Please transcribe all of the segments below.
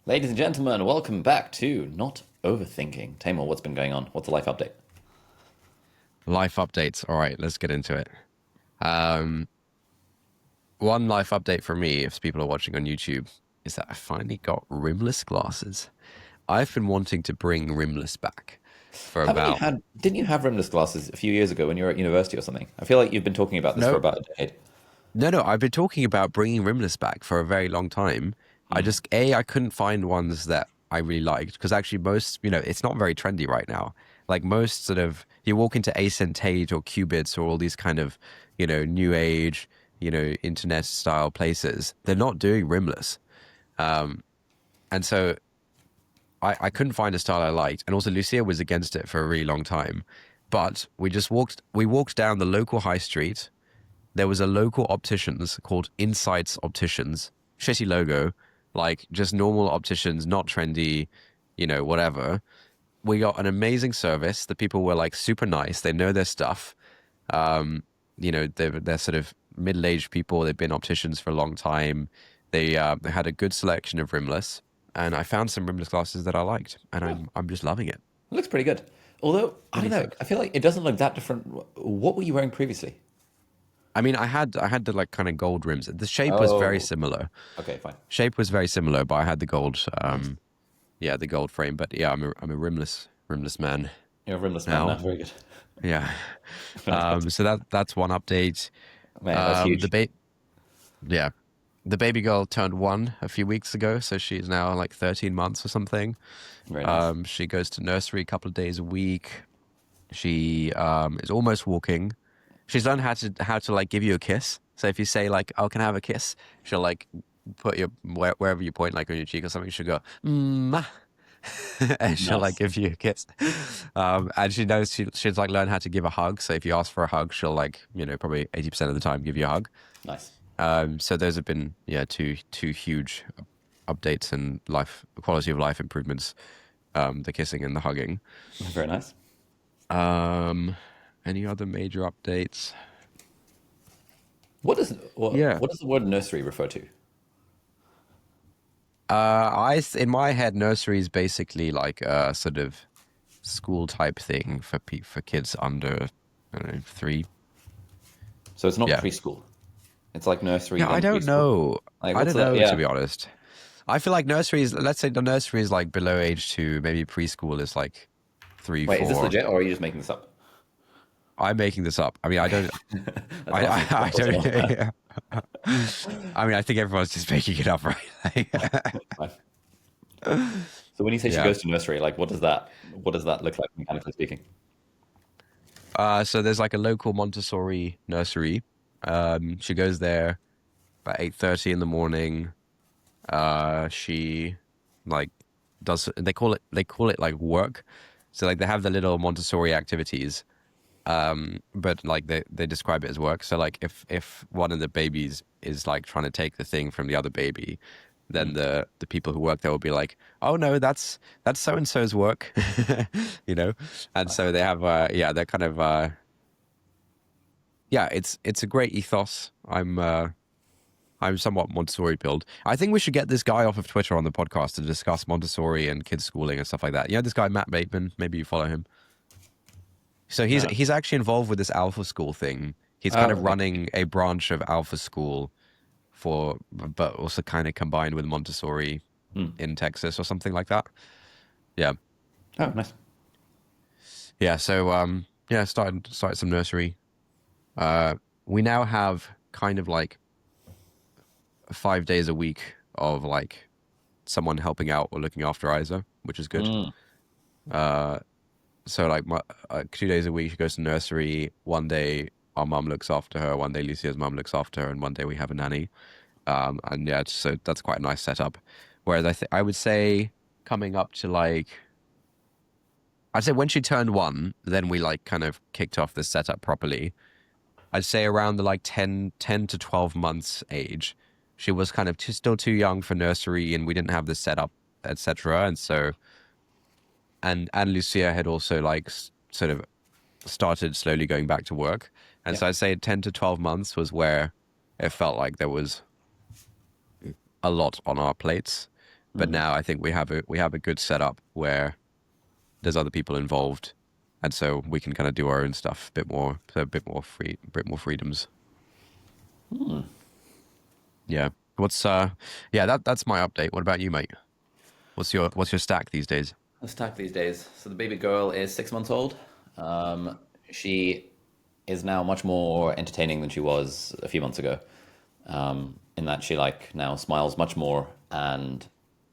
Ladies and gentlemen, welcome back to Not Overthinking. Tamar, what's been going on? What's the life update? Life updates. All right, let's get into it. Um, One life update for me, if people are watching on YouTube, is that I finally got rimless glasses. I've been wanting to bring rimless back for about Didn't you have rimless glasses a few years ago when you were at university or something? I feel like you've been talking about this for no, about a decade. no. I've been talking about bringing rimless back for a very long time. I couldn't find ones that I really liked because actually most, it's not very trendy right now. Like most sort of, you walk into Ace and Tate or Cubits or all these kind of, new age, internet style places. They're not doing rimless. And so I couldn't find a style I liked. And also Lucia was against it for a really long time. But we walked down the local high street. There was a local opticians called Insights Opticians. Shitty logo, like just normal opticians, not trendy, whatever. We got an amazing service. The people were like super nice. They know their stuff. They're sort of middle-aged people. They've been opticians for a long time. They had a good selection of rimless, and I found some rimless glasses that I liked, and Oh, I'm just loving it. it looks pretty good. Although, I What do don't you know, think? I feel like it doesn't look that different. What were you wearing previously? I mean, I had the like kind of gold rims. The shape was very Oh, similar. okay, fine. Shape was very similar, but I had the gold. Nice. Yeah, the gold frame. But yeah, I'm a rimless man You're a rimless man now. now. Very good. Yeah. Very good. So that's one update. Man, that's The huge. yeah, the baby girl turned 1 a few weeks ago, so she's now like 13 months or something. Very nice. She goes to nursery a couple of days a week. She is almost walking. She's learned how to like give you a kiss. So if you say like, "Oh, can I have a kiss?" She'll like put your wherever you point, like on your cheek or something. She'll go, "Mm," and she'll like Nice. give you a kiss. And she knows she's like learned how to give a hug. So if you ask for a hug, she'll like probably 80% of the time give you a hug. Nice. So those have been two huge updates and life quality of life improvements. The kissing and the hugging. Very nice. Um, any other major updates? What does Yeah. what does the word nursery refer to? In my head, nursery is basically like a sort of school type thing for kids under, I don't know, 3. So it's not Yeah. preschool. It's like nursery Yeah, I then don't preschool. know. Like I what's don't that? know, to Yeah. be honest. I feel like nurseries, let's say the nursery is like below age 2, maybe preschool is like 3, Wait, is this 4. legit or are you just making this up? I'm making this up. I mean, I don't, That's awesome. I That's awesome. don't, I mean, I think everyone's just making it up, right? Fine. So when you say she Yeah. goes to nursery, like what does that look like mechanically speaking? So there's like a local Montessori nursery. She goes there about 8:30 in the morning. She like does they call it like work. So like they have the little Montessori activities, but like they describe it as work. So like if one of the babies is like trying to take the thing from the other baby, then Mm. the people who work there will be like, oh no, that's so and so's work, you know. And Nice. so they have they're kind of yeah, it's a great ethos. I'm somewhat Montessori build. I think we should get this guy off of Twitter on the podcast to discuss Montessori and kids schooling and stuff like that. You know this guy Matt Bateman, maybe you follow him. So he's No. he's actually involved with this Alpha School thing. He's kind Oh, of okay. running a branch of Alpha School but also kind of combined with Montessori Mm. in Texas or something like that. Yeah, Oh, nice. yeah. So started some nursery. We now have kind of like 5 days a week of like someone helping out or looking after Isa, which is good. Mm. Uh, so like 2 days a week she goes to nursery. One day our mum looks after her. One day Lucia's mum looks after her, and one day we have a nanny. And yeah, so that's quite a nice setup. Whereas I would say coming up to like I'd say when she turned 1, then we like kind of kicked off this setup properly. I'd say around the like 10 to 12 months age, she was kind of still too young for nursery, and we didn't have the setup, etc. And so, and Lucia had also like sort of started slowly going back to work. And Yeah. so I'd say 10 to 12 months was where it felt like there was a lot on our plates. But now I think we have a good setup where there's other people involved, and so we can kind of do our own stuff a bit more, so a bit more freedoms. Yeah. That's my update. What about you, mate? What's your stack these days? Let's talk these days. So the baby girl is 6 months old. She is now much more entertaining than she was a few months ago. In that she like now smiles much more and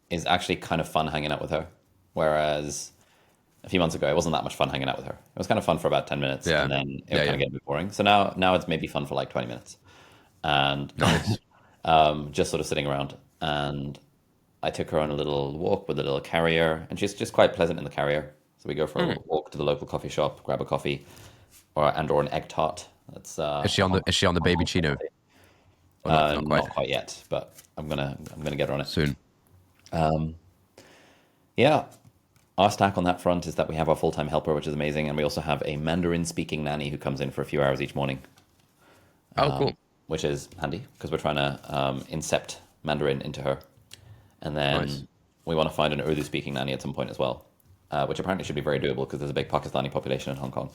is actually kind of fun hanging out with her. Whereas a few months ago, it wasn't that much fun hanging out with her. It was kind of fun for about 10 minutes Yeah. and then it would Yeah, kind yeah. of get a bit boring. So now it's maybe fun for like 20 minutes and Nice. just sort of sitting around. And I took her on a little walk with a little carrier, and she's just quite pleasant in the carrier. So we go for a Hmm. walk to the local coffee shop, grab a coffee, or an egg tart. That's Is she a on the is she on the Hong baby Kong chino? specialty. Or not quite. Not quite yet, but I'm gonna get her on it. Soon. Yeah, our stack on that front is that we have our full-time helper, which is amazing, and we also have a Mandarin-speaking nanny who comes in for a few hours each morning, Oh, cool. which is handy because we're trying to incept Mandarin into her. And Nice. then we want to find an Urdu speaking nanny at some point as well, which apparently should be very doable because there's a big Pakistani population in Hong Kong.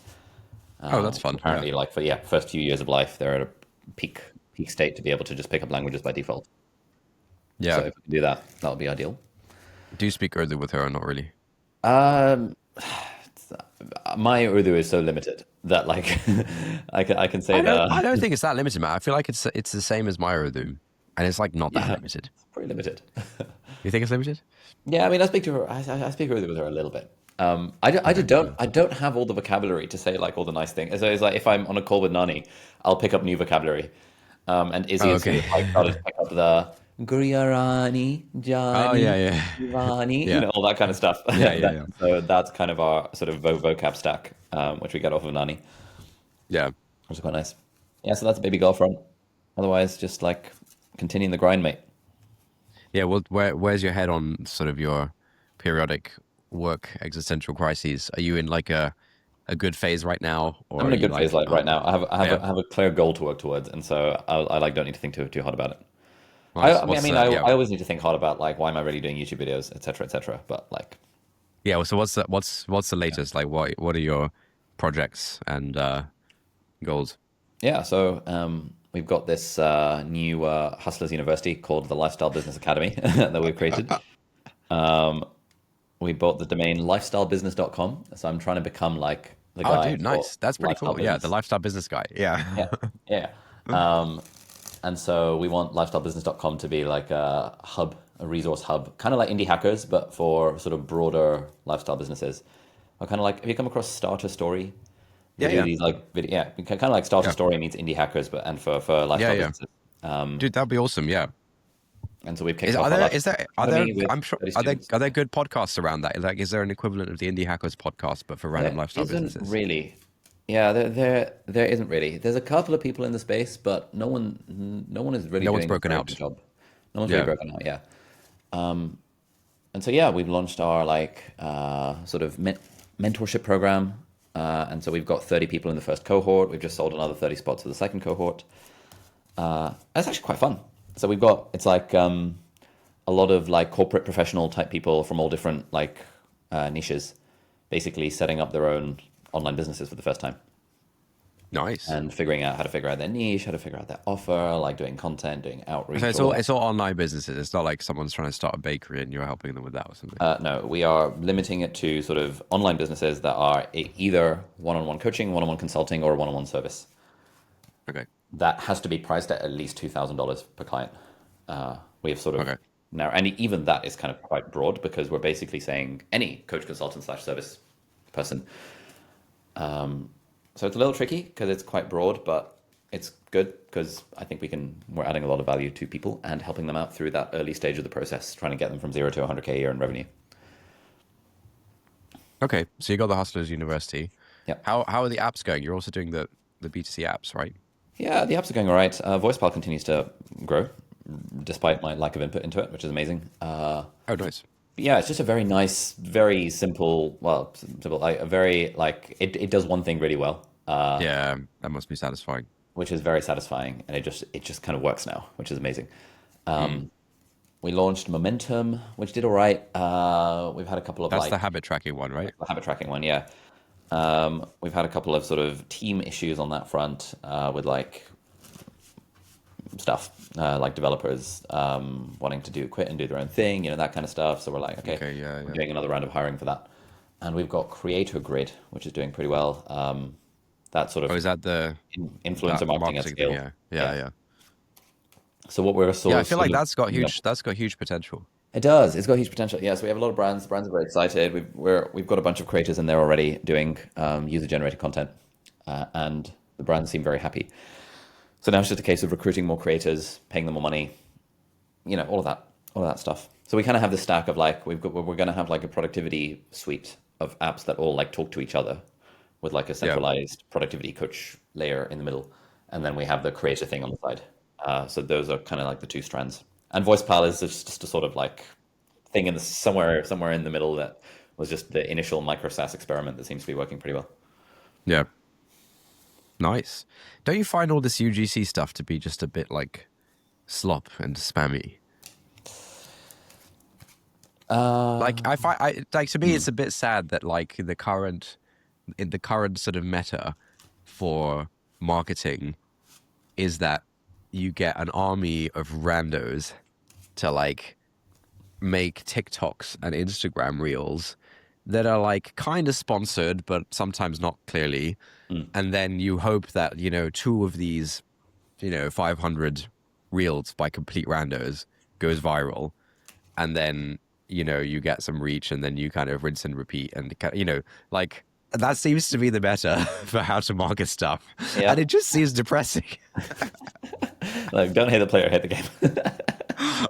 Oh, that's fun. Yeah. Apparently, like for first few years of life, they're at a peak state to be able to just pick up languages by default. So Yeah. if we can do that, that would be ideal. Do you speak Urdu with her or not really? Um, my Urdu is so limited that like I can say I the don't think it's that limited, man. I feel like it's the same as my Urdu, and it's like not that yeah, limited. it's pretty limited. You think it's limited? Yeah, I mean, I speak to her. I speak Urdu with her a little bit. I Okay. just don't I don't have all the vocabulary to say like all the nice things. So it's like if I'm on a call with Nani, I'll pick up new vocabulary. And Izzy Oh, has sort okay. of like started to pick up the Guriarani, Oh, yeah, Johnny, yeah, Ivani, yeah, all that kind of stuff. yeah, yeah, yeah, So that's kind of our sort of vocab stack, which we get off of Nani, yeah. which is quite nice. Yeah, so that's a baby girl front. Otherwise, just like continuing the grind, mate. Yeah. Well, where's your head on sort of your periodic work existential crises? Are you in like a good phase right now, or I'm in are a you good phase like, like right oh, now. yeah, I have a clear goal to work towards, and so I like don't need to think too hard about it. nice. I What's mean, the yeah, I always need to think hard about like why am I really doing YouTube videos, etc., etc. But like, yeah. Well, so what's the latest? Like, what are your projects and goals? yeah. So we've got this new Hustlers University called the Lifestyle Business Academy that we've created. We bought the domain lifestylebusiness.com. So I'm trying to become like the Oh, guy dude, for nice. That's pretty lifestyle cool. Yeah, the business. lifestyle business guy. Yeah. Yeah, yeah. And so we want lifestylebusiness.com to be like a hub, a resource hub, kind of like indie hackers, but for sort of broader lifestyle businesses. Or kind of like, have you come across Starter Story? They Yeah, do yeah, these like video, yeah, kind of like Starter yeah, Story meets indie hackers, but and for yeah, lifestyle yeah. businesses. Dude, that'd be awesome. Yeah. And so we've Is kicked are off our there lifestyle is there are there? academy with I'm sure 30 are there students. are there good podcasts around that? Like, is there an equivalent of the Indie Hackers podcast, but for random There lifestyle isn't businesses? really. Yeah, there isn't really. There's a couple of people in the space, but no one is really No one's doing a broken very good out. job. No one's really Yeah. broken out. Yeah. And so yeah, we've launched our like sort of mentorship program, and so we've got 30 people in the first cohort. We've just sold another 30 spots for the second cohort. That's actually quite fun. So we've got it's like a lot of like corporate professional type people from all different like niches, basically setting up their own online businesses for the first time Nice. and figuring out how to figure out their niche, how to figure out their offer, like doing content, doing So outreach, it's all all that. it's all online businesses. It's not like someone's trying to start a bakery and you're helping them with that or something. No, we are limiting it to sort of online businesses that are either one-on-one coaching, one-on-one consulting, or a one-on-one service. Okay. That has to be priced at least $2,000 per client. We have sort of Okay. now, and even that is kind of quite broad because we're basically saying any coach, consultant slash service person. So it's a little tricky because it's quite broad, but it's good because I think we're adding a lot of value to people and helping them out through that early stage of the process, trying to get them from 0 to 100K a year in revenue. Okay. So you got the Hustlers University. Yeah. How are the apps going? You're also doing the B2C apps, right? Yeah, the apps are going all right. VoicePal continues to grow despite my lack of input into it, which is amazing. Oh, nice. Yeah, it's just a very nice, very simple, well, simple, like a very, like, it does one thing really well, Yeah, that must be satisfying. which is very satisfying. And it just kind of works now, which is amazing. Mm. We launched Momentum, which did all right. We've had a couple of That's the like habit tracking one, right? the habit tracking one, yeah. We've had a couple of sort of team issues on that front with like stuff, like developers wanting to do quit and do their own thing, that kind of stuff. So we're like, okay, Okay, yeah, we're yeah. doing another round of hiring for that, and we've got Creator Grid, which is doing pretty well. That sort Oh, of is that influencer that marketing at marketing thing? scale. Yeah, yeah, Yeah. yeah. So what we're Yeah, sort I of feel sort like of that's got huge potential. it does. It's got huge potential. Yeah, so we have a lot of brands. Brands are very excited. We've got a bunch of creators in there already doing user generated content, and the brands seem very happy. So now it's just a case of recruiting more creators, paying them more money, all of that stuff. So we kind of have this stack of like we're going to have like a productivity suite of apps that all like talk to each other with like a Yeah. centralized productivity coach layer in the middle, and then we have the creator thing on the side. So those are kind of like the two strands. And VoicePal is just a sort of like thing in the somewhere in the middle that was just the initial micro SaaS experiment that seems to be working pretty well. Yeah. Nice. Don't you find all this UGC stuff to be just a bit like slop and spammy? Like Uh, I find, like to me, hmm, it's a bit sad that like in the current sort of meta for marketing is that you get an army of randos to like make TikToks and Instagram reels that are like kind of sponsored, but sometimes not clearly. hmm. And then you hope that, two of these, 500 reels by complete randos goes viral. And then, you get some reach and then you kind of rinse and repeat. And, like that seems to be the meta for how to market stuff. And Yeah, it just seems depressing. like don't hate the player, hate the game.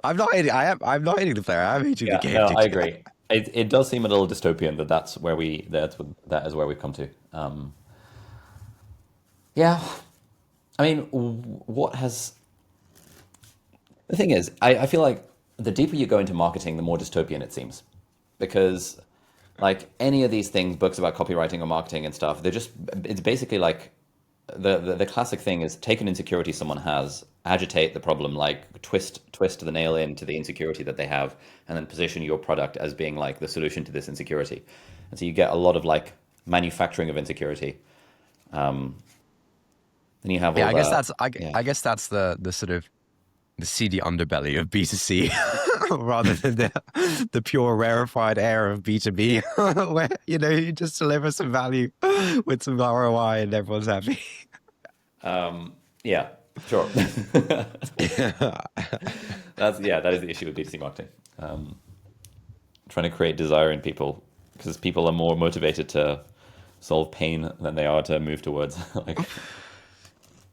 I'm not hating the player. I'm hating the Yeah, game. no, I agree. It does seem a little dystopian that that is where we've come to. Yeah, I mean, what has the thing is, I feel like the deeper you go into marketing, the more dystopian it seems, because like any of these things, books about copywriting or marketing and stuff, it's basically like the classic thing is take an insecurity someone has, agitate the problem, like twist the nail into the insecurity that they have, and then position your product as being like the solution to this insecurity. And so you get a lot of like manufacturing of insecurity. Then you have Yeah, all I guess the that's yeah. I guess that's the sort of the seedy underbelly of B2C rather than the pure rarefied air of B2B where you just deliver some value with some ROI and everyone's happy. Yeah, sure. That is the issue with B2C marketing. Trying to create desire in people because people are more motivated to solve pain than they are to move towards like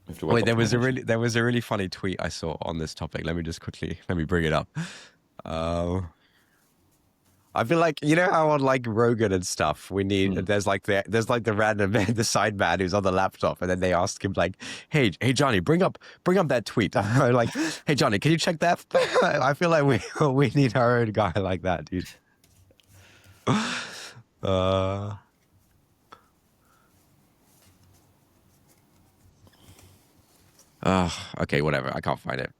move towards Wait, optimization. there was a really funny tweet I saw on this topic. Let me bring it up. Uh, I feel like how on like Rogan and stuff we need Mm. there's like the random man, the side man who's on the laptop and then they ask him like, hey Johnny, bring up that tweet. Like, hey Johnny, can you check that? I feel like we need our own guy like that, dude. Uh, okay, whatever. I can't find it.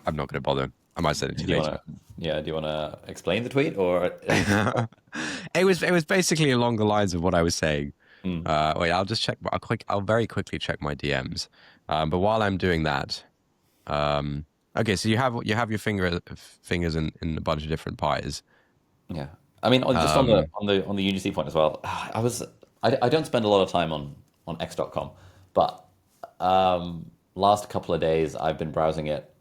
I'm not gonna bother. I might send it to Do you you later. want to? Yeah. Do you want to explain the tweet or? It was basically along the lines of what I was saying. Mm, Wait, I'll very quickly check my DMs. But while I'm doing that, okay, so you have your fingers in a bunch of different pies. yeah. I mean, just on Um, the UGC point as well. I don't spend a lot of time on X.com, but last couple of days I've been browsing it,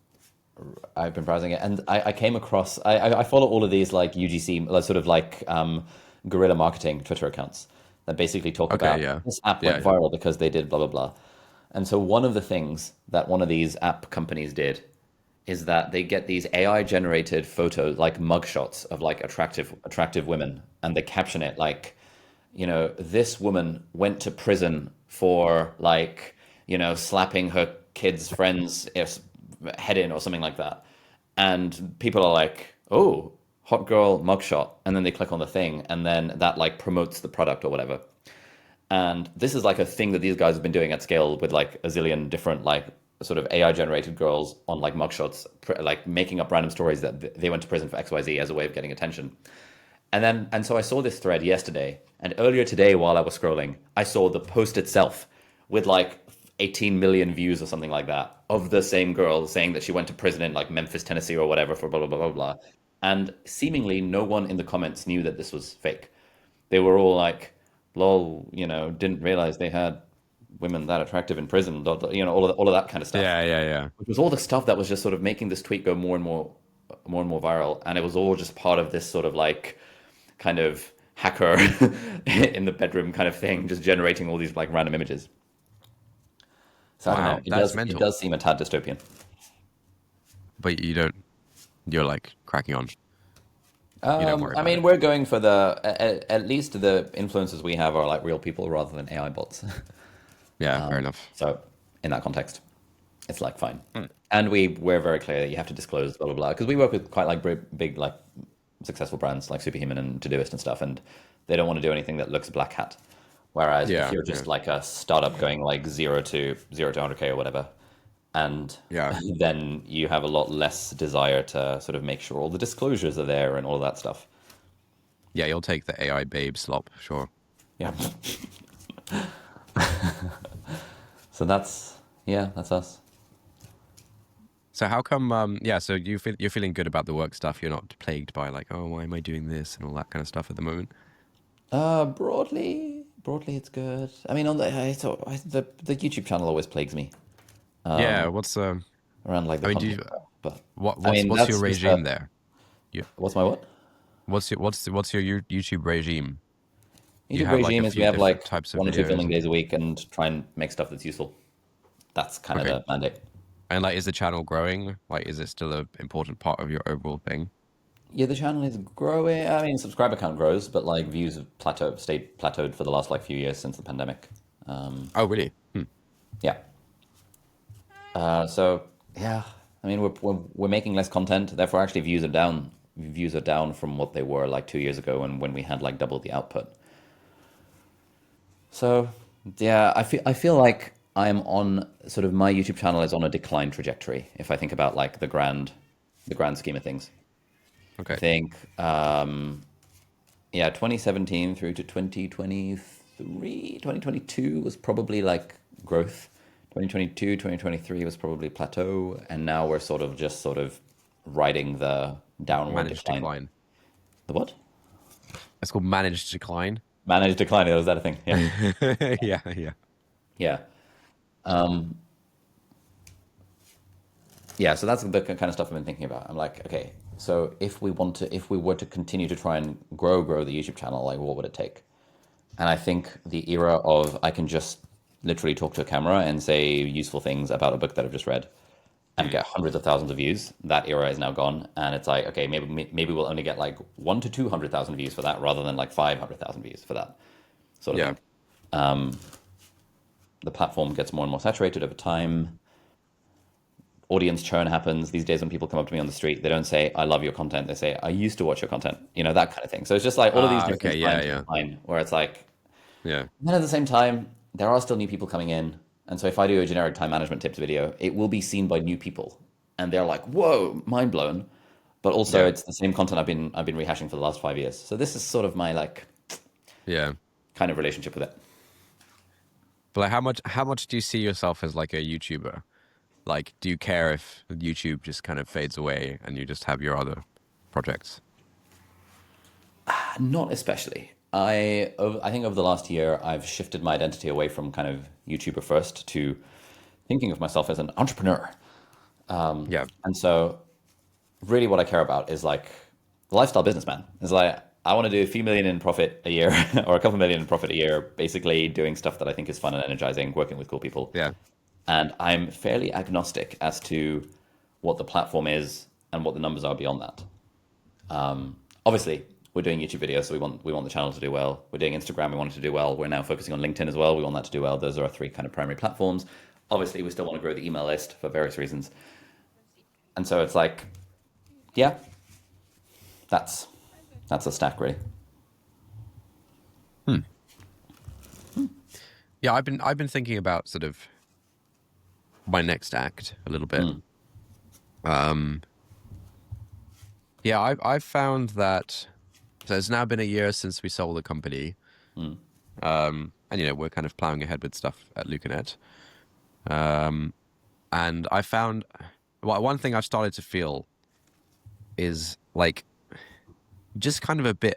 and I came across. I follow all of these like UGC, like, sort of like guerrilla marketing Twitter accounts that basically talk okay, about yeah, this app yeah, went yeah. viral because they did blah blah blah. And so one of the things that one of these app companies did is that they get these AI generated photos, like mugshots of like attractive women, and they caption it like, this woman went to prison for like, slapping her kid's friend's head in or something like that. And people are like, oh, hot girl mugshot. And then they click on the thing and then that like promotes the product or whatever. And this is like a thing that these guys have been doing at scale with like a zillion different like sort of AI generated girls on like mugshots, like making up random stories that they went to prison for XYZ as a way of getting attention. And so I saw this thread yesterday, and earlier today while I was scrolling, I saw the post itself with like 18 million views or something like that of the same girl saying that she went to prison in like Memphis, Tennessee or whatever for blah blah blah blah blah. And seemingly no one in the comments knew that this was fake. They were all like, "Lol," didn't realize they had women that attractive in prison, all of that kind of stuff. Yeah, yeah, yeah. Which was all the stuff that was just sort of making this tweet go more and more viral, and it was all just part of this sort of like kind of hacker in the bedroom kind of thing, just generating all these like random images. So I don't know. Wow, that's It mental. does seem a tad dystopian. But you don't. You're like cracking on. You don't worry I about mean, it. we're going for at least the influencers we have are like real people rather than AI bots. Yeah, fair enough. So in that context, it's like fine. And we're very clear that you have to disclose blah blah blah because we work with quite like big like successful brands like Superhuman and Todoist and stuff, and they don't want to do anything that looks black hat. Whereas if Yeah, you're yeah, just like a startup going like zero to 100K or whatever, and yeah, then you have a lot less desire to sort of make sure all the disclosures are there and all of that stuff. yeah. You'll take the AI babe slop, sure. Yeah. So that's yeah, that's us. So how come? Yeah. So you're feeling good about the work stuff. You're not plagued by like, oh, why am I doing this and all that kind of stuff at the moment. Broadly, it's good. I mean, on the YouTube channel always plagues me Yeah. around like the I mean, do content you, stuff. But what I what's mean, what's your that's just regime there? You, what's my what? what's your YouTube regime? You YouTube have like a regime is we few have different like types of 1 or 2 videos filming and days a week and try and make stuff that's useful. That's kind of okay. the mandate. And like, is the channel growing? Like, is it still an important part of your overall thing? Yeah, the channel is growing. I mean, subscriber count grows, but like views have stayed plateaued for the last like few years since the pandemic. Oh, really? Yeah. So yeah, I mean, we're making less content, therefore actually views are down. Views are down from what they were like 2 years ago, and when we had like double the output. So yeah, I feel like I'm on sort of my YouTube channel is on a decline trajectory. If I think about like the grand scheme of things, I Okay. think yeah, 2017 through to 2023, 2022 was probably like growth. 2022, 2023 was probably plateau, and now we're sort of riding the downward Managed decline. decline. The what? It's called managed decline. Managed decline. Is that a thing? Yeah, Yeah, yeah. yeah, yeah. So that's the kind of stuff I've been thinking about. I'm like, okay, so if we were to continue to try and grow the YouTube channel, like what would it take? And I think the era of I can just literally talk to a camera and say useful things about a book that I've just read and Mm. get hundreds of thousands of views. That era is now gone, and it's like, okay, maybe we'll only get like 1 to 200,000 views for that, rather than like 500,000 views for that sort of Yeah. thing. The platform gets more and more saturated over time. Audience churn happens these days when people come up to me on the street. They don't say I love your content. They say I used to watch your content. That kind of thing. So it's just like all of these Ah, different okay. Yeah, signs of yeah. decline, where it's like Yeah. then at the same time, there are still new people coming in. And so if I do a generic time management tips video, it will be seen by new people. And they're like, whoa, mind blown. But also Yeah. it's the same content I've been rehashing for the last 5 years. So this is sort of my like Yeah. kind of relationship with it. But like how much do you see yourself as like a YouTuber? Like, do you care if YouTube just kind of fades away and you just have your other projects? Not especially. I think over the last year I've shifted my identity away from kind of YouTuber first to thinking of myself as an entrepreneur. Yeah. And so really what I care about is like the lifestyle businessman. It's like I want to do a few million in profit a year or a couple million in profit a year, basically doing stuff that I think is fun and energizing, working with cool people. Yeah. And I'm fairly agnostic as to what the platform is and what the numbers are beyond that. Obviously, we're doing YouTube videos, so we want the channel to do well. We're doing Instagram, we want it to do well. We're now focusing on LinkedIn as well. We want that to do well. Those are our three kind of primary platforms. Obviously, we still want to grow the email list for various reasons. And so it's like, yeah, that's a stack really. Yeah, I've been thinking about sort of my next act a little bit. Mm, Um, yeah, I've found that. So it's now been a year since we sold the company. mm, And we're kind of plowing ahead with stuff at Lucanet. And I found, well, one thing I've started to feel is like just kind of a bit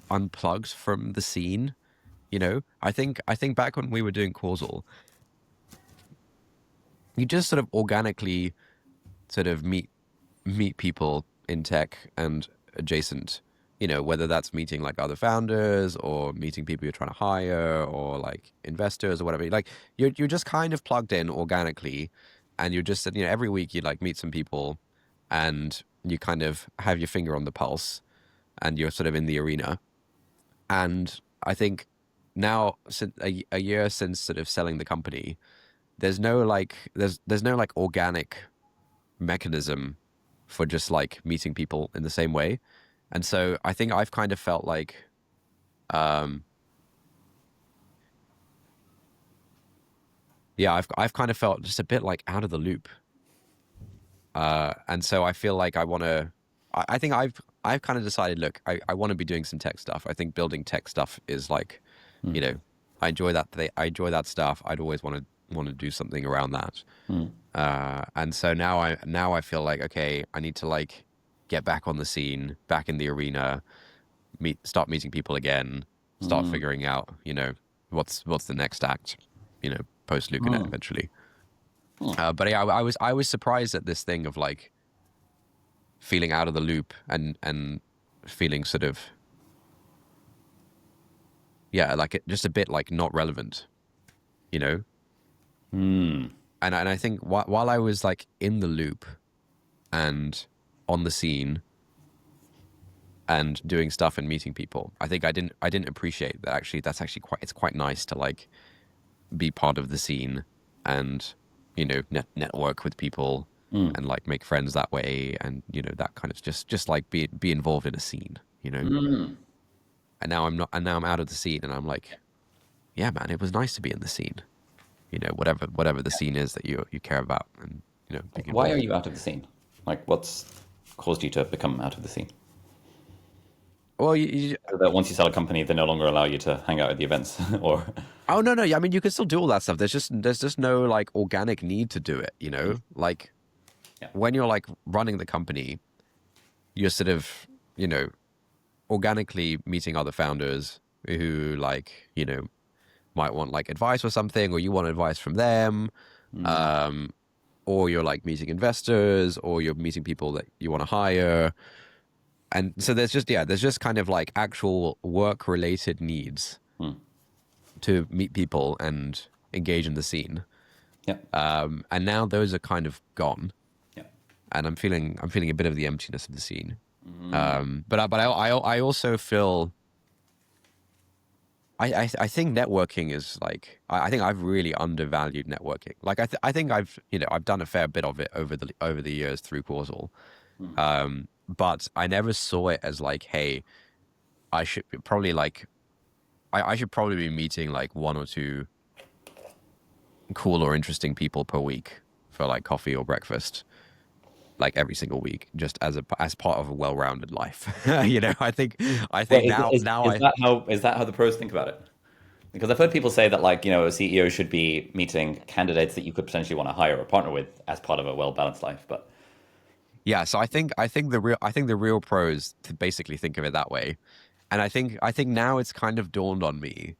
unplugged from the scene. I think back when we were doing Causal, you just sort of organically sort of meet people in tech and adjacent, whether that's meeting like other founders or meeting people you're trying to hire or like investors or whatever. Like you're just kind of plugged in organically, and you're just, every week you like meet some people, and you kind of have your finger on the pulse, and you're sort of in the arena. And I think now, since a year since sort of selling the company, there's no like organic mechanism for just like meeting people in the same way. And so I think I've kind of felt like, um, yeah, I've kind of felt just a bit like out of the loop. And so I feel like I want to. I think I've kind of decided. Look, I want to be doing some tech stuff. I think building tech stuff is like, mm, you know, I enjoy that. I enjoy that stuff. I'd always want to do something around that. mm, And so now I feel like, okay, I need to like get back on the scene, back in the arena, start meeting people again, start mm, figuring out, what's the next act, post Lucanet mm, eventually. mm. But yeah, I was surprised at this thing of like feeling out of the loop and feeling sort of, yeah, like just a bit like not relevant, you know. Mm. And I think while I was like in the loop and on the scene and doing stuff and meeting people, I think I didn't appreciate that. Actually, it's quite nice to like be part of the scene and network with people Mm. and like make friends that way, and that kind of just like be involved in a scene. Mm. And now I'm not, and now I'm out of the scene, and I'm like, yeah, man, it was nice to be in the scene. Whatever the scene is that you care about, and being Why are involved. you out of the scene? Like, what's caused you to become out of the scene? Well, So that once you sell a company, they no longer allow you to hang out at the events, or oh no, I mean, you can still do all that stuff. There's just no like organic need to do it. Like yeah, when you're like running the company, you're sort of organically meeting other founders who like might want like advice or something, or you want advice from them, mm, um, or you're like meeting investors, or you're meeting people that you want to hire. And so there's just kind of like actual work related needs mm, to meet people and engage in the scene. yeah, And now those are kind of gone, yeah, and I'm feeling a bit of the emptiness of the scene. mm, But I also feel I think networking is like I think I've really undervalued networking. Like I think I've done a fair bit of it over the years through Causal, mm, but I never saw it as like, hey, I should probably like I should probably be meeting like one or two cool or interesting people per week for like coffee or breakfast, like every single week, just as part of a well-rounded life. I think Wait, now is that how the pros think about it? Because I've heard people say that like a CEO should be meeting candidates that you could potentially want to hire or partner with as part of a well balanced life. But Yeah, so I think the real pros to basically think of it that way. And I think now it's kind of dawned on me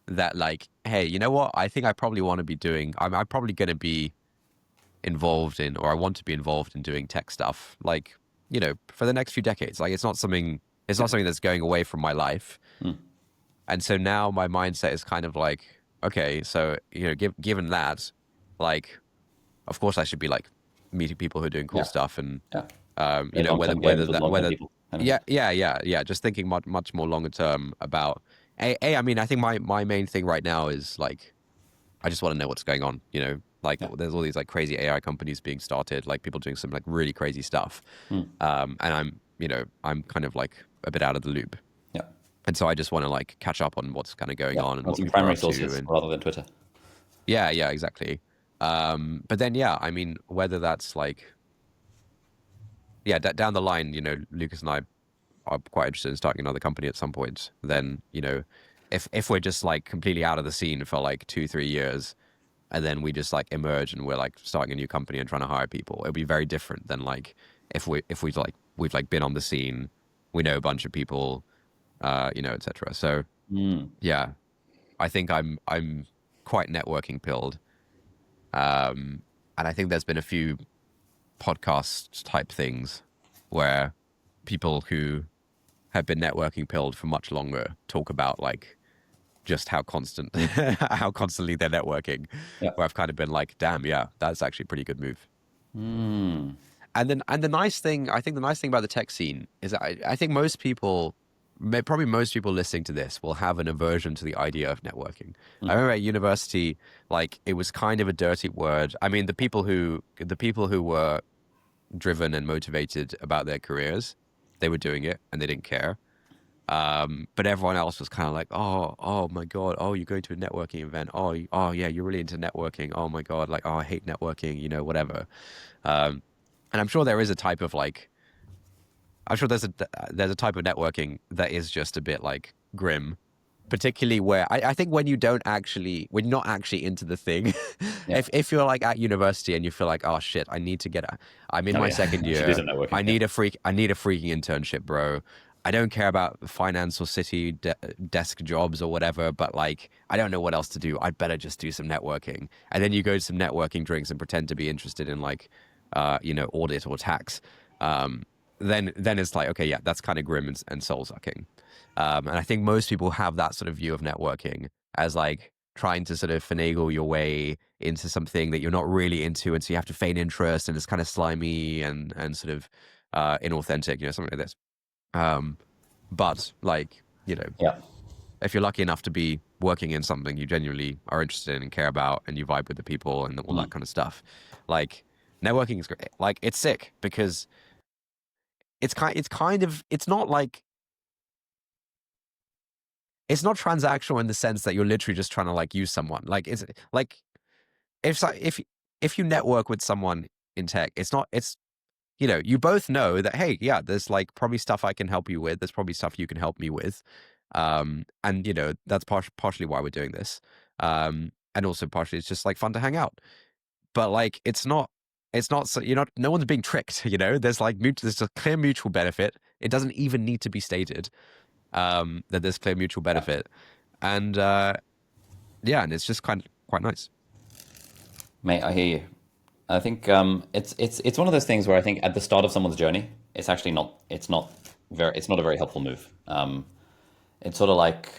that like, hey, you know what? I think I probably want to be doing I'm probably going to be involved in, or I want to be involved in doing tech stuff like, for the next few decades. Like it's not something that's going away from my life. mm, And so now my mindset is kind of like, okay, so given that, like, of course I should be like meeting people who are doing cool yeah, stuff, and yeah, long whether term games with that long term whether people. Kind of. yeah, just thinking much more longer term about I mean, I think my main thing right now is like I just want to know what's going on. Like Yeah, there's all these like crazy AI companies being started, like people doing some like really crazy stuff, mm, and I'm kind of like a bit out of the loop, yeah. and so I just want to like catch up on what's kind of going Yeah, on and want what some people are primary up to, sources and rather than Twitter. yeah, exactly. But then, yeah, I mean, whether that's like, yeah, down the line, Lucas and I are quite interested in starting another company at some point. Then, if we're just like completely out of the scene for like 2, 3 years, and then we just like emerge and we're like starting a new company and trying to hire people, it'll be very different than like if we've like been on the scene, we know a bunch of people, etc. So Mm. yeah, I think I'm quite networking pilled. And I think there's been a few podcast type things where people who have been networking pilled for much longer talk about like just how constant how constantly they're networking, Yeah. where I've kind of been like, damn, yeah, that's actually a pretty good move. Mm. And the nice thing, I think the nice thing about the tech scene is that I think most people, probably most people listening to this will have an aversion to the idea of networking. I Mm. remember at university, like it was kind of a dirty word. I mean, the people who were driven and motivated about their careers, they were doing it and they didn't care. But everyone else was kind of like, oh my God, oh, you're going to a networking event. Oh yeah, you're really into networking. Oh my God, like, oh, I hate networking, whatever. Um, and I'm sure there is a type of like, I'm sure there's a type of networking that is just a bit like grim, particularly where I think when you're not actually into the thing, Yeah. if you're like at university and you feel like, oh shit, I'm in Oh my yeah. second I should do year, some networking. Yeah. I need a freaking internship, bro. I don't care about finance or city desk jobs or whatever, but like, I don't know what else to do. I'd better just do some networking. And then you go to some networking drinks and pretend to be interested in like, audit or tax. Um, then it's like, okay, yeah, that's kind of grim and soul sucking. And I think most people have that sort of view of networking as like trying to sort of finagle your way into something that you're not really into, and so you have to feign interest, and it's kind of slimy and sort of inauthentic, something like this. Um, but like, Yeah. if you're lucky enough to be working in something you genuinely are interested in and care about, and you vibe with the people and all that Mm. kind of stuff, like networking is great. Like it's sick because it's not like it's not transactional in the sense that you're literally just trying to like use someone. Like it's like if you network with someone in tech, it's you both know that, hey, yeah, there's like probably stuff I can help you with. There's probably stuff you can help me with. And that's partially why we're doing this. And also partially it's just like fun to hang out. But like it's not so no one's being tricked, There's like there's a clear mutual benefit. It doesn't even need to be stated that there's clear mutual Yeah. benefit. And yeah, and it's just kind of quite nice. Mate, I hear you. I think it's one of those things where I think at the start of someone's journey, it's not a very helpful move. It's sort of like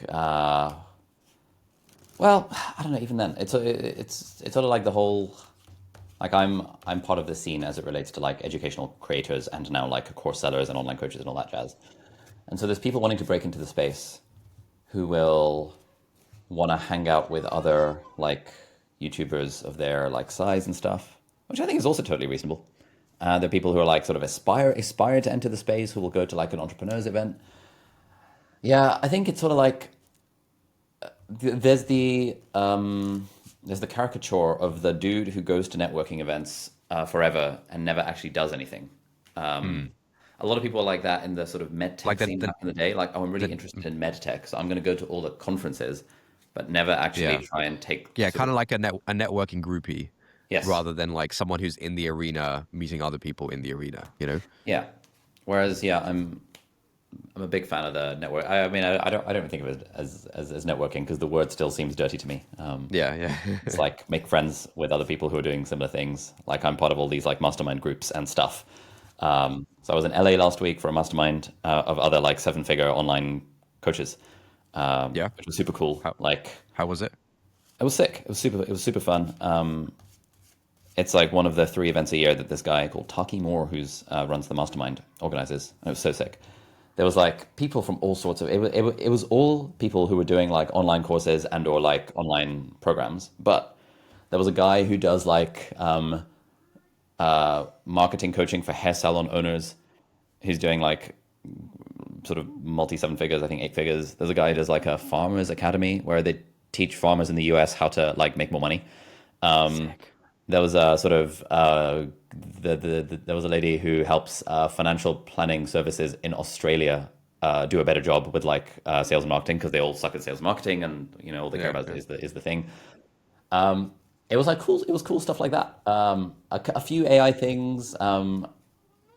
well, I don't know. Even then, it's sort of like the whole like I'm part of the scene as it relates to like educational creators and now like course sellers and online coaches and all that jazz. And so there's people wanting to break into the space who will want to hang out with other like YouTubers of their like size and stuff, which I think is also totally reasonable. There are people who are like sort of aspire to enter the space who will go to like an entrepreneurs event. Yeah, I think it's sort of like there's there's the caricature of the dude who goes to networking events forever and never actually does anything. Um, Mm. a lot of people are like that in the sort of med Like tech scene back in the day. Like, oh, I'm really the interested in med tech, so I'm going to go to all the conferences, but never actually yeah, try and take yeah, sort kind of of like a networking groupie, yes, rather than like someone who's in the arena meeting other people in the arena. yeah. Whereas, yeah, I'm a big fan of the network. I mean, I don't think of it as networking because the word still seems dirty to me. Yeah, yeah, It's like make friends with other people who are doing similar things. Like I'm part of all these like mastermind groups and stuff. So I was in LA last week for a mastermind of other like seven-figure online coaches, yeah. which was super cool. How Like how was it? it was sick. It was super fun. It's like one of the 3 events a year that this guy called Taki Moore, who's runs the mastermind, organizes. And it was so sick. There was like people from all sorts of it was all people who were doing like online courses and or like online programs, but there was a guy who does like marketing coaching for hair salon owners. He's doing like sort of multi seven figures, I think 8 figures. There's a guy who does like a farmers academy where they teach farmers in the US how to like make more money. Sick. there was a sort of there was a lady who helps financial planning services in Australia do a better job with like sales and marketing because they all suck at sales and marketing, and all they care Yeah, about yeah. is the thing. It was like cool. It was cool stuff like that. A few AI things.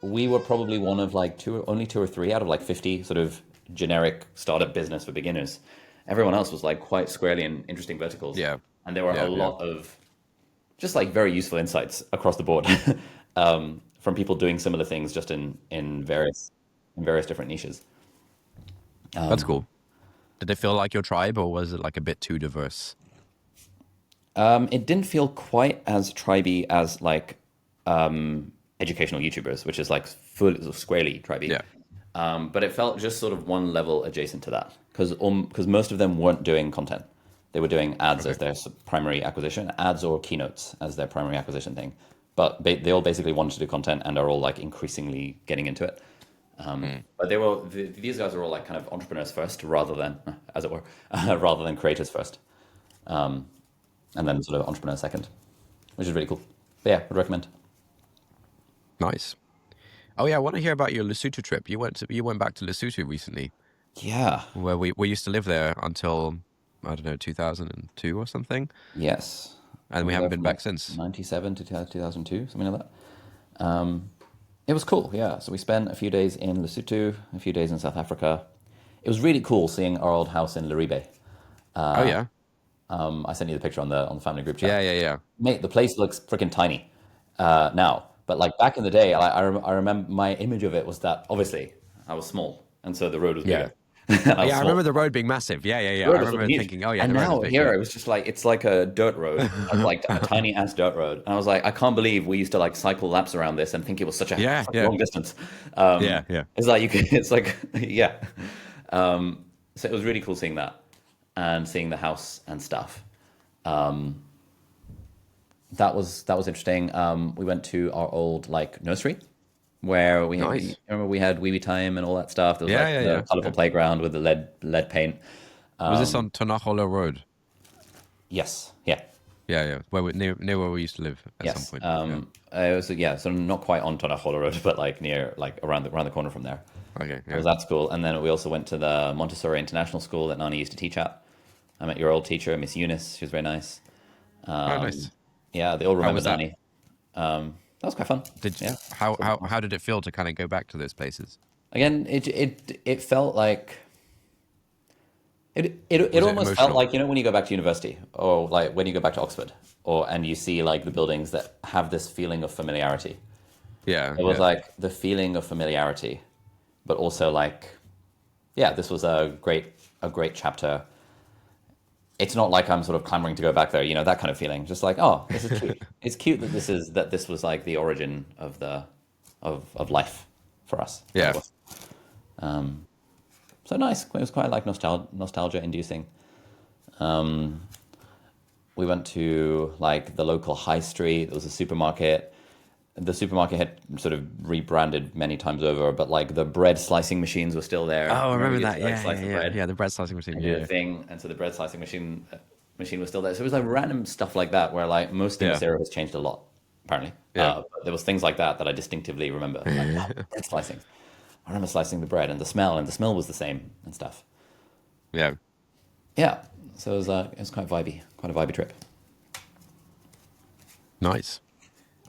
We were probably one of like only two or three out of like 50 sort of generic startup business for beginners. Everyone else was like quite squarely in interesting verticals, Yeah, and there were a yeah, yeah. lot of just like very useful insights across the board from people doing similar things just in various different niches. That's cool. Did it feel like your tribe, or was it like a bit too diverse? It didn't feel quite as tribey as like educational YouTubers, which is like full squarely tribey. Yeah. But it felt just sort of one level adjacent to that because most of them weren't doing content. They were doing ads Okay. as their primary acquisition, ads or keynotes as their primary acquisition thing. But they all basically wanted to do content and are all like increasingly getting into it. Mm. But these guys are all like kind of entrepreneurs first, rather than, as it were, rather than creators first, and then sort of entrepreneurs second, which is really cool. But yeah, would recommend. Nice. Oh yeah, I want to hear about your Lesotho trip. You went back to Lesotho recently, Yeah. where we used to live there until I don't know 2002 or something, Yes. and We we were haven't there been from back like since. 97 to 2002, something like that. It was cool, yeah. So we spent a few days in Lesotho, a few days in South Africa. It was really cool seeing our old house in Laribe. Oh yeah, I sent you the picture on the family group yeah, chat. yeah, yeah, Mate, the place looks freaking tiny now, but like back in the day, I remember my image of it was that obviously I was small, and so the road was yeah. bigger, and I Oh, was yeah, I small. remember the road being massive. Yeah, yeah, The yeah. I road was fucking remember huge. thinking, oh yeah, And the road is now big. here Yeah. it was just like it's like a dirt road, like a tiny ass dirt road. And I was like, I can't believe we used to like cycle laps around this and think it was Yeah, such a yeah, long distance. yeah, yeah. It's like you can, it's like yeah. So it was really cool seeing that and seeing the house and stuff. That was interesting. We went to our old like nursery where we Nice. remember we had wee wee time and all that stuff. There was Yeah, like yeah, the yeah, colorful yeah. playground with the lead paint. Was this on Tonaholo Road? Yes, yeah. Yeah, yeah. Near where we used to live at some Yes. point. Yeah. It was yeah, so not quite on Tonaholo Road, but like near, like around the corner from there. Okay. So Yeah. that's cool. And then we also went to the Montessori International School that Nani used to teach at. I met your old teacher, Miss Eunice. She was very nice. Oh, nice. Yeah, they all How remember was that? Nani. That was quite fun. Did Yeah. how So, how how did it feel to kind of go back to those places? again, it felt like it Was it almost felt emotional? like when you go back to university or like when you go back to Oxford or and you see like the buildings that have this feeling of familiarity. Yeah, It was yeah, like the feeling of familiarity, but also like, yeah, this was a great chapter. It's not like I'm sort of clamoring to go back there, that kind of feeling. Just like, oh, this is cute. It's cute that this was like the origin of life for us, as it yeah. was. So nice. It was quite like nostalgia inducing. We went to like the local high street. There was a supermarket. The supermarket had sort of rebranded many times over, but like the bread slicing machines were still there. Oh, I Remember, remember you used that. to like Yeah, slice yeah, the yeah, bread yeah. The bread slicing machine. and do Yeah, the yeah, thing, and so the bread slicing machine was still there. So it was like random stuff like that, where like most in yeah, this area has changed a lot, apparently. yeah, But there was things like that I distinctively remember, like oh, bread slicing. I remember slicing the bread and the smell was the same and stuff. yeah. Yeah, so it was quite a vibey trip. Nice.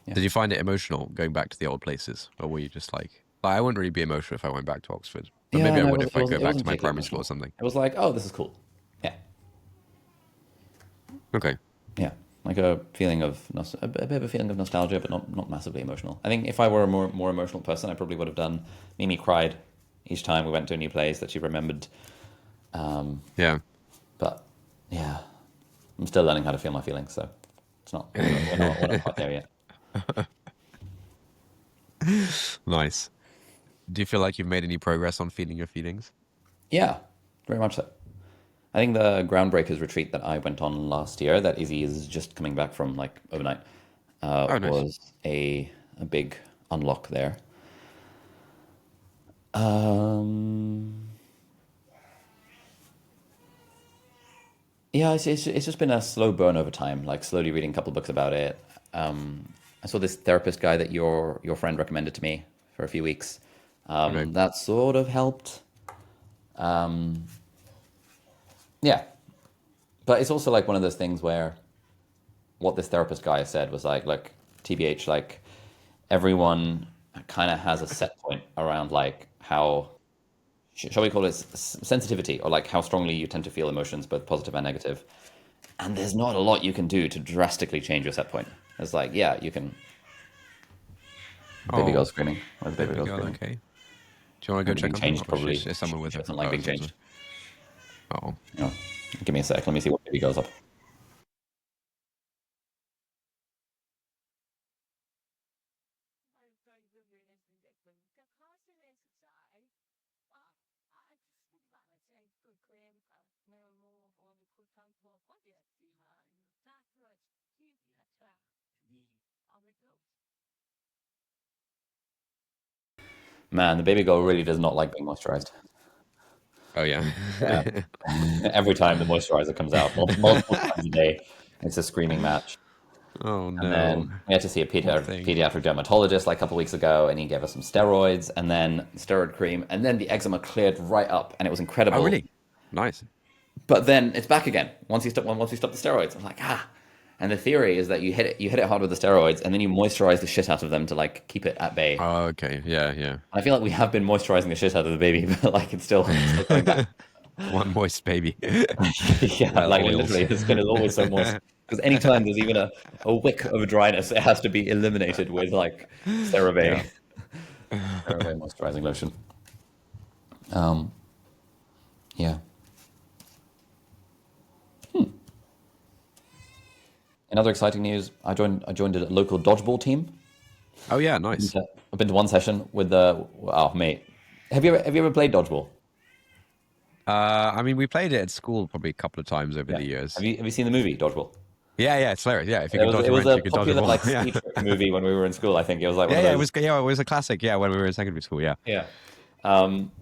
Yeah. Did you find it emotional going back to the old places, or were you just like, I wouldn't really be emotional if I went back to Oxford, but Yeah, maybe I no, it would wasn't. if It I wasn't. go It back to wasn't my particularly primary school or emotional. something. It was like, oh, this is cool. Yeah, Okay. yeah, like a feeling of a bit of a feeling of nostalgia, but not massively emotional. I think if I were a more emotional person, I probably would have done. Mimi cried each time we went to a new place that she remembered. Yeah. But yeah, I'm still learning how to feel my feelings, so it's not we're not quite there yet. Nice. Do you feel like you've made any progress on feeling your feelings? Yeah, very much so. I think the Groundbreakers retreat that I went on last year, that Izzy is just coming back from like overnight, Oh, nice. was a big unlock there. Um, yeah, it's just been a slow burn over time, like slowly reading a couple of books about it. I saw this therapist guy that your friend recommended to me for a few weeks. Okay. That sort of helped. Yeah, but it's also like one of those things where what this therapist guy said was like, look, TBH, like everyone kind of has a set point around like how shall we call it sensitivity, or like how strongly you tend to feel emotions, both positive and negative. And there's not a lot you can do to drastically change your set point. It's like, yeah, you can. Baby girl Oh, screaming. Where's the baby baby girl girl. screaming? Okay. Do you want to go Maybe being check on her? changed, Or probably. is someone with She her? doesn't like Oh, being someone's. changed. Oh. Oh, give me a sec. Let me see what baby girl's up. Man, the baby girl really does not like being moisturized. Oh yeah. Yeah. Every time the moisturizer comes out, multiple times a day, it's a screaming match. Oh And no. then we had to see a Poor thing. pediatric dermatologist like a couple weeks ago, and he gave us some steroids and then steroid cream, and then the eczema cleared right up, and it was Oh incredible. really? Nice. But then it's back again once you stop the steroids. I'm like, ah. And the theory is that you hit it hard with the steroids, and then you moisturize the shit out of them to like keep it at bay. Oh, okay. Yeah, yeah. I feel like we have been moisturizing the shit out of the baby, but like it's still coming back. One moist baby. Yeah, like Oils. literally, the skin is always so moist. Because anytime there's even a wick of dryness, it has to be eliminated with like Yeah. CeraVe, CeraVe moisturizing lotion. Um, yeah. In other exciting news, I joined a local dodgeball team. Oh yeah, nice. I've been to one session with the oh mate. Have you ever played dodgeball? I mean, we played it at school probably a couple of times over Yeah. the years. Have you seen the movie Dodgeball? Yeah, yeah, it's hilarious. Yeah, if you can dodge It a was wrench, a you can dodge a popular ball. like Yeah, ski trip movie when we were in school. I think it was like one yeah, of yeah. It those. was, yeah, it was a classic. Yeah, when we were in secondary school. Yeah, Yeah. Um,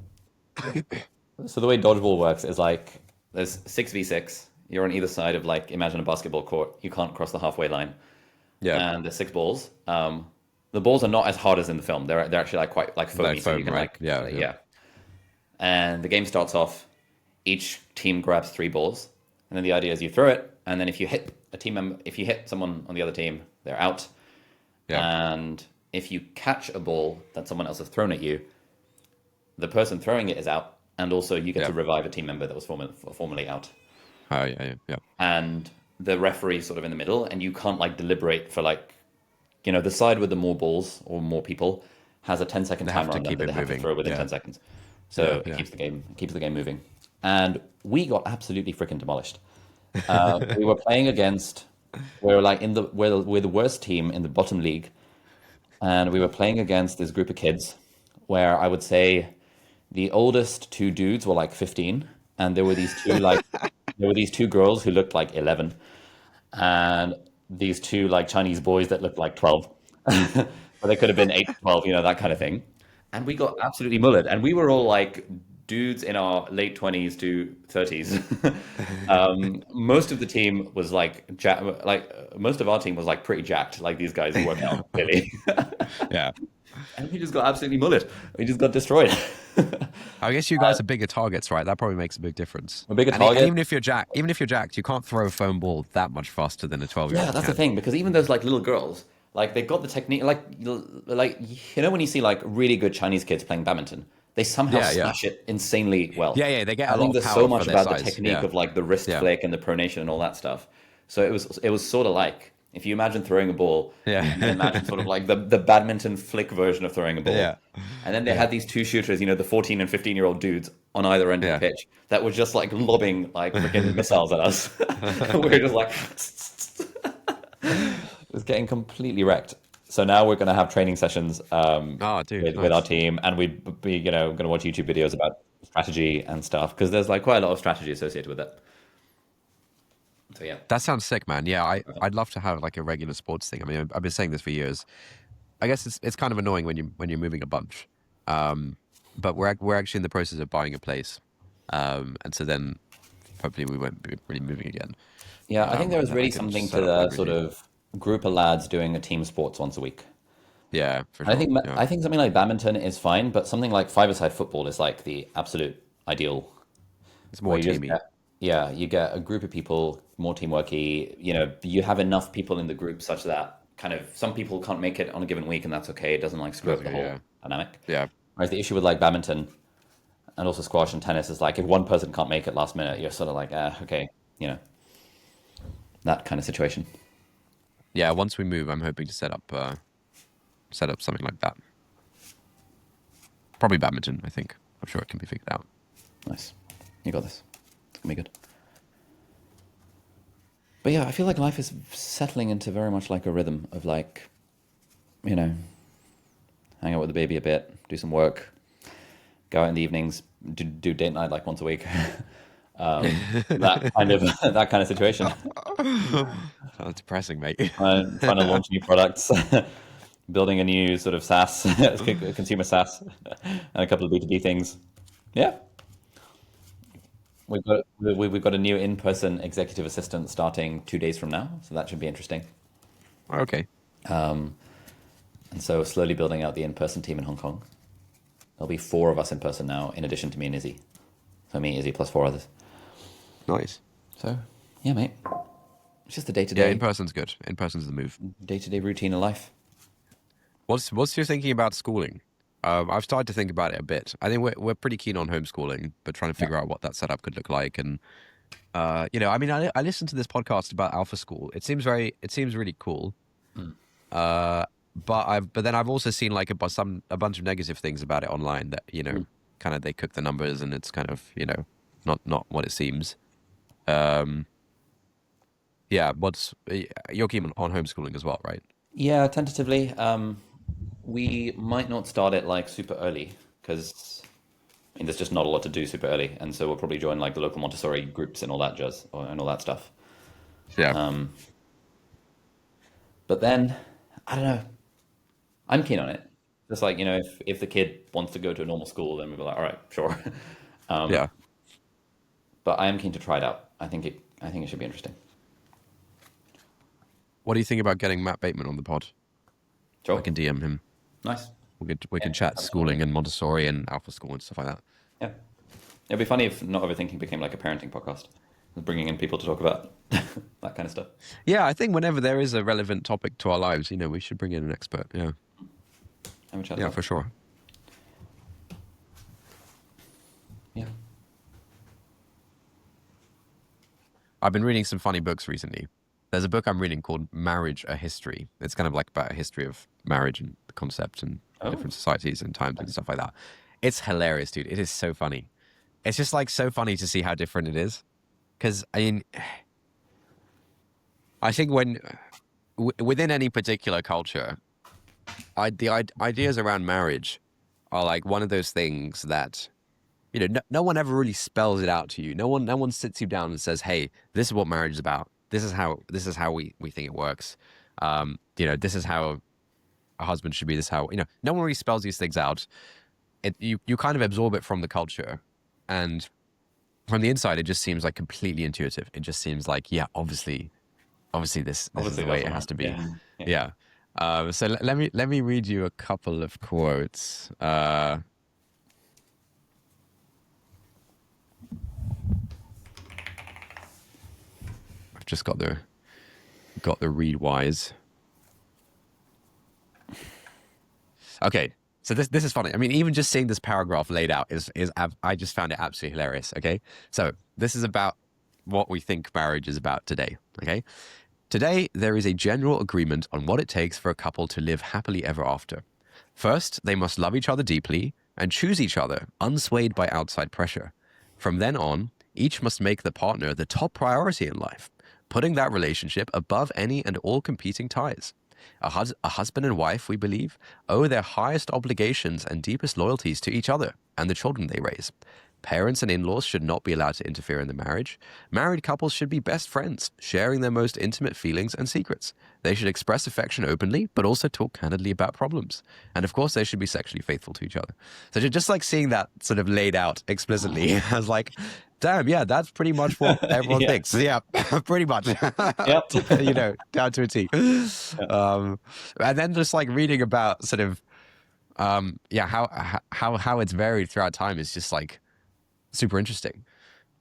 so the way dodgeball works is like there's 6v6. You're on either side of like imagine a basketball court. You can't cross the halfway line, yeah. and there's six balls. The balls are not as hard as in the film. They're actually like quite like Like foamy, so you foam, can right? like Yeah, yeah, yeah. And the game starts off. Each team grabs three balls, and then the idea is you throw it, and then if you hit a team member, if you hit someone on the other team, they're out. yeah. And if you catch a ball that someone else has thrown at you, the person throwing it is out, and also you get Yeah. to revive a team member that was formerly out. Oh yeah, yeah, yeah. And the referee sort of in the middle, and you can't like deliberate for like the side with the more balls or more people has a 10-second They have timer to on them keep that it they have to moving. throw within Yeah, 10 seconds. yeah, So yeah. it keeps the game moving. And we got absolutely freaking demolished. We were playing against we're like in the we're the worst team in the bottom league, and we were playing against this group of kids where I would say the oldest two dudes were like 15, and there were these two girls who looked like 11, and these two like Chinese boys that looked like 12. But they could have been 8 to 12, that kind of thing. And we got absolutely mullered. And we were all like dudes in our late 20s to 30s. Most of the team was most of our team was like pretty jacked, like these guys work out clearly. Yeah. And we just got absolutely mullered. We just got destroyed. I guess you guys are bigger targets, right? That probably makes a big difference. A bigger And target. even if you're jacked, you can't throw a foam ball that much faster than a 12-year-old Yeah, that's the can. thing because even those like little girls, like they've got the technique, like when you see like really good Chinese kids playing badminton, they somehow Yeah, yeah, smash it insanely well. yeah, yeah. They get I a lot think of there's so power for much their about the size. technique Yeah, of like the wrist yeah, flick and the pronation and all that stuff. So it was sort of like if you imagine throwing a ball, and then yeah, imagine sort of like the badminton flick version of throwing a ball. yeah, And then they yeah, had these two shooters, the 14 and 15-year-old dudes on either end of the yeah. pitch that were just like lobbing like freaking missiles at us. And we were just like was getting completely wrecked. So now we're going to have training sessions Oh, dude, with our nice. team, and we'd be going to watch YouTube videos about strategy and stuff because there's like quite a lot of strategy associated with it. So yeah, That sounds sick, man. Yeah, I'd love to have like a regular sports thing. I mean, I've been saying this for years. I guess it's kind of annoying when you're moving a bunch, but we're actually in the process of buying a place, and so then hopefully we won't be really moving again. yeah. I think there And was then I really can something just to set up the like sort really. of group of lads doing a team sports once a week. Yeah, for I sure. think Yeah, I think something like badminton is fine, but something like five-a-side football is like the absolute ideal, it's where more you just teamy. get, yeah, you get a group of people, more teamworky. You have enough people in the group such that kind of some people can't make it on a given week, and that's okay. It doesn't like screw That's up the okay. whole Yeah, dynamic. yeah, Whereas the issue with like badminton and also squash and tennis is like if one person can't make it last minute, you're sort of like, okay, you know, that kind of situation. yeah. Once we move, I'm hoping to set up something like that. Probably badminton. I think. I'm sure it can be figured out. Nice. You got this. It's gonna be good. But yeah, I feel like life is settling into very much like a rhythm of like, you know, hang out with the baby a bit, do some work, go out in the evenings, do date night like once a week. That kind of that kind of situation. Sounds depressing, mate. Trying to launch new products, building a new sort of SaaS, consumer SaaS, and a couple of B2B things. Yeah, we've got a new in-person executive assistant starting 2 days from now, so that should be interesting. Okay. And so slowly building out the in-person team in Hong Kong. There'll be four of us in person now, in addition to me and Izzy. So me, Izzy, plus four others. Nice. So yeah, mate. It's just the day to Yeah, in day, person's good. In person's the move. day-to-day routine of life. What's your thinking about schooling? I've started to think about it a bit. I think we're pretty keen on homeschooling, but trying to Yeah. figure out what that setup could look like. And I mean, I listened to this podcast about Alpha School. It seems really cool. Mm. But then I've also seen like a bunch of negative things about it online that Mm. kind of they cook the numbers and it's kind of not what it seems. Um, yeah, you're keen on homeschooling as well, right? Yeah, tentatively. We might not start it like super early because I mean, there's just not a lot to do super early, and so we'll probably join like the local Montessori groups and all that jazz and all that stuff. Yeah, Um, but then I don't know. I'm keen on it. Just like if the kid wants to go to a normal school, then we'll be like, all right, sure. um, yeah. but I am keen to try it out. I think it should be interesting. What do you think about getting Matt Bateman on the pod? I Sure. can DM him. Nice. We Yeah, can chat absolutely. schooling and Montessori and Alpha School and stuff like that. Yeah. It'd be funny if Not Overthinking became like a parenting podcast, bringing in people to talk about that kind of stuff. Yeah, I think whenever there is a relevant topic to our lives, we should bring in an expert. Yeah, Have a chat yeah, about for it. sure. Yeah. I've been reading some funny books recently. There's a book I'm reading called Marriage: A History. It's kind of like about a history of marriage and the concept and Oh, different societies and times and stuff like that. It's hilarious, dude. It is so funny. It's just like so funny to see how different it is. Because I mean, I think within any particular culture, ideas around marriage are like one of those things that no one ever really spells it out to you. No one sits you down and says, "Hey, this is what marriage is about. This is how we think it works. This is how a husband should be. This is how no one really spells these things out. You kind of absorb it from the culture, and from the inside, it just seems like completely intuitive. It just seems like, yeah, obviously this is obviously the way that's it what has to happened. be. Yeah. Yeah. Yeah. So let me read you a couple of quotes. I've just got the read wise. Okay. So this is funny. I mean, even just seeing this paragraph laid out I just found it absolutely hilarious. Okay. So this is about what we think marriage is about today. Okay. Today, there is a general agreement on what it takes for a couple to live happily ever after. First, they must love each other deeply and choose each other, unswayed by outside pressure. From then on, each must make the partner the top priority in life, putting that relationship above any and all competing ties. A husband and wife, we believe, owe their highest obligations and deepest loyalties to each other and the children they raise. Parents and in-laws should not be allowed to interfere in the marriage. Married couples should be best friends, sharing their most intimate feelings and secrets. They should express affection openly, but also talk candidly about problems. And of course, they should be sexually faithful to each other. So just like seeing that sort of laid out explicitly, I was like, damn, yeah, that's pretty much what everyone Yeah. thinks. Yeah, pretty much. Yep. Down to a T. Yeah. And then just like reading about sort of, yeah, how it's varied throughout time is just like super interesting.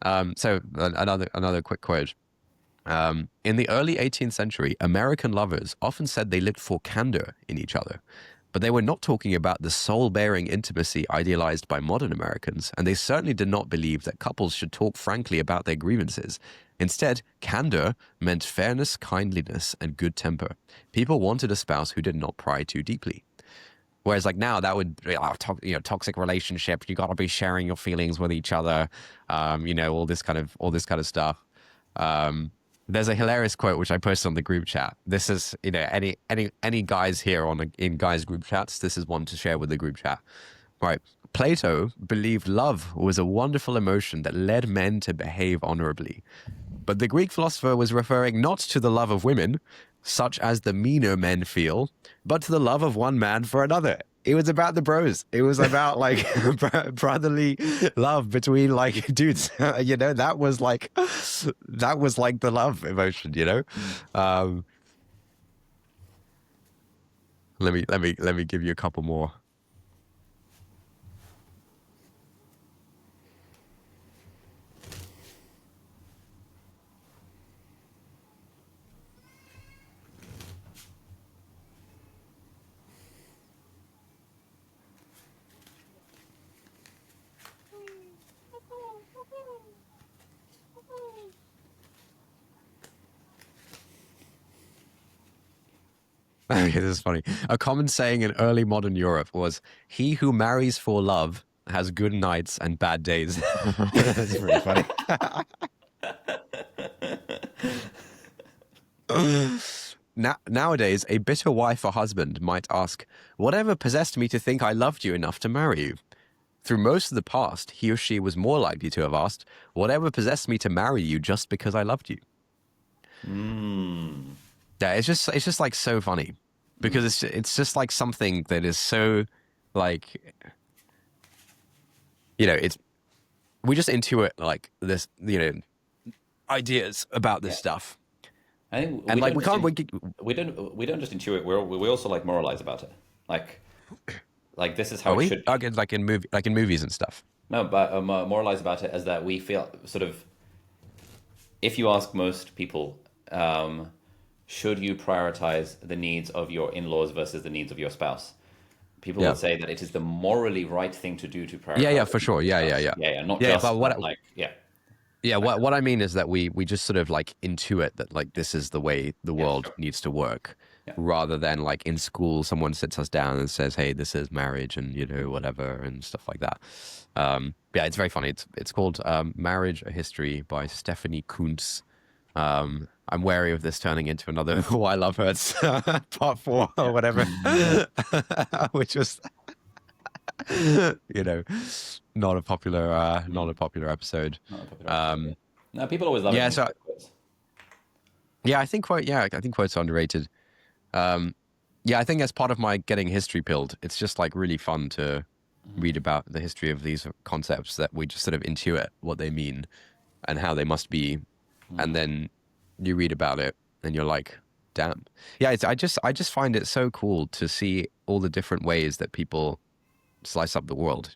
So another quick quote. In the early 18th century, American lovers often said they looked for candor in each other, but they were not talking about the soul-bearing intimacy idealized by modern Americans, and they certainly did not believe that couples should talk frankly about their grievances. Instead, candor meant fairness, kindliness, and good temper. People wanted a spouse who did not pry too deeply. Whereas like now that would be toxic relationship. You got to be sharing your feelings with each other. All this kind of stuff. There's a hilarious quote which I posted on the group chat. This is any guys here in guys group chats. This is one to share with the group chat. Right. Plato believed love was a wonderful emotion that led men to behave honorably. But the Greek philosopher was referring not to the love of women, such as the meaner men feel, but to the love of one man for another. It was about the bros. It was about like brotherly love between like dudes. That was like the love emotion. Let me give you a couple more. This is funny. A common saying in early modern Europe was, "He who marries for love has good nights and bad days." That's pretty funny. Nowadays, a bitter wife or husband might ask, "Whatever possessed me to think I loved you enough to marry you?" Through most of the past, he or she was more likely to have asked, "Whatever possessed me to marry you just because I loved you?" Yeah, it's just like so funny because it's just like something that is so like it's we just intuit like this ideas about this stuff. I think And like we don't just intuit. We also like moralize about it. Like this is how are it we should be. like in movies and stuff. No, but moralize about it as that we feel sort of. If you ask most people, should you prioritize the needs of your in-laws versus the needs of your spouse? People would say that it is the morally right thing to do to prioritize. Yeah, for sure. Yeah. Not just but what I mean is that we just sort of like intuit that like this is the way the world needs to work, rather than like in school someone sits us down and says, "Hey, this is marriage," and whatever and stuff like that. It's very funny. It's called Marriage: A History by Stephanie Kuntz. I'm wary of this turning into another Why Love Hurts part 4 or whatever, which was not a popular episode. Not a popular episode, no, people always love it. I think quotes are underrated. I think as part of my getting history pilled, it's just like really fun to read about the history of these concepts that we just sort of intuit what they mean and how they must be, and then you read about it and you're like, damn. I just find it so cool to see all the different ways that people slice up the world.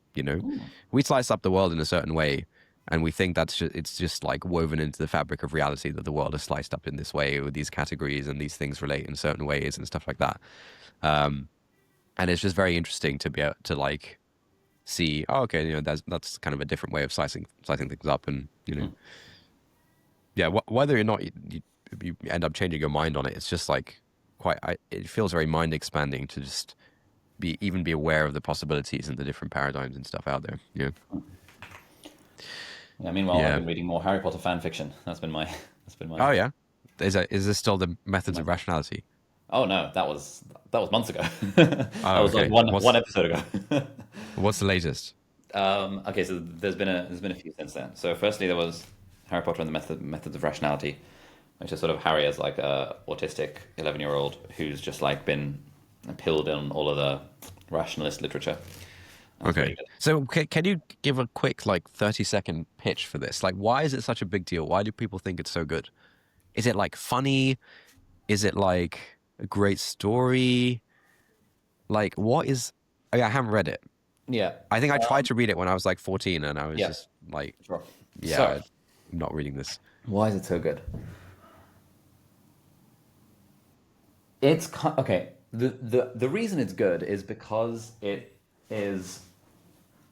We slice up the world in a certain way, and we think it's just like woven into the fabric of reality that the world is sliced up in this way with these categories and these things relate in certain ways and stuff like that. And it's just very interesting to be able to like see, that's kind of a different way of slicing things up, and whether or not you end up changing your mind on it, it's just like it feels very mind expanding to just be aware of the possibilities and the different paradigms and stuff out there. Meanwhile, I've been reading more Harry Potter fan fiction. That's been my. Oh yeah, is this still the Methods of Rationality? Oh no, that was months ago. That was like one episode ago. What's the latest? Okay, so there's been a few since then. So firstly, there was Harry Potter and the Methods of Rationality, which is sort of Harry as like a autistic 11-year-old who's just like been pilled in all of the rationalist literature. That's really Okay. good. So can you give a quick like 30-second pitch for this? Like, why is it such a big deal? Why do people think it's so good? Is it like funny? Is it like a great story? Like, what is? I haven't read it. Yeah, I think I tried to read it when I was like 14, and I was yeah, just like, sure. So, yeah, I'm not reading this. why is it so good? Okay. The reason it's good is because it is.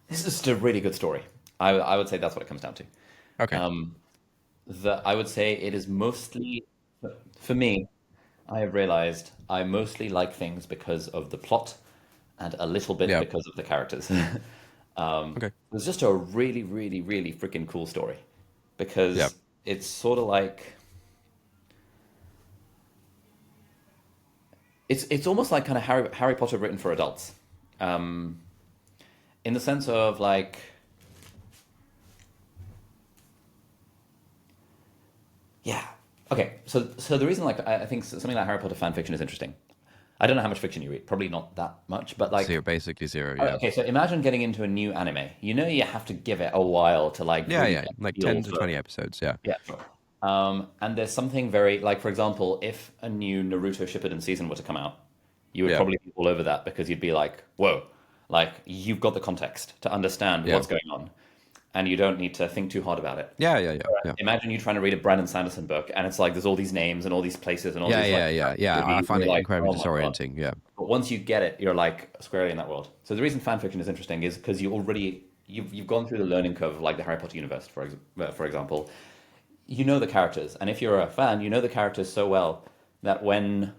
This is just a really good story. I would say that's what it comes down to. Okay. Um, I would say it is mostly, for me, I have realized I mostly like things because of the plot and a little bit Yeah. because of the characters. Okay. It's just a really, really, really freaking cool story Yeah. because it's sort of like it's almost like kind of Harry Potter written for adults, um, in the sense of like yeah. Okay, so the reason like I think something like Harry Potter fan fiction is interesting. I don't know how much fiction you read, probably not that much, but like Zero, basically zero. oh, Yeah. okay, so imagine getting into a new anime. You know you have to give it a while to like Yeah. really Yeah. get Like a feel 10 to for 20 episodes. Yeah. yeah. Sure. And there's something very like for example, if a new Naruto Shippuden season were to come out, you would Yeah. probably be all over that because you'd be like, whoa, like you've got the context to understand Yeah. what's going on, and you don't need to think too hard about it. Yeah. Yeah. Yeah. Yeah. Imagine you trying to read a Brandon Sanderson book, and it's like there's all these names and all these places and all Yeah. these like Yeah. Yeah. Yeah. I movies, and find you're it like, incredibly oh my god. disorienting. Yeah. But once you get it, you're like squarely in that world. So the reason fan fiction is interesting is because you've gone through the learning curve of like the Harry Potter universe, for example. You know the characters, and if you're a fan, you know the characters so well that when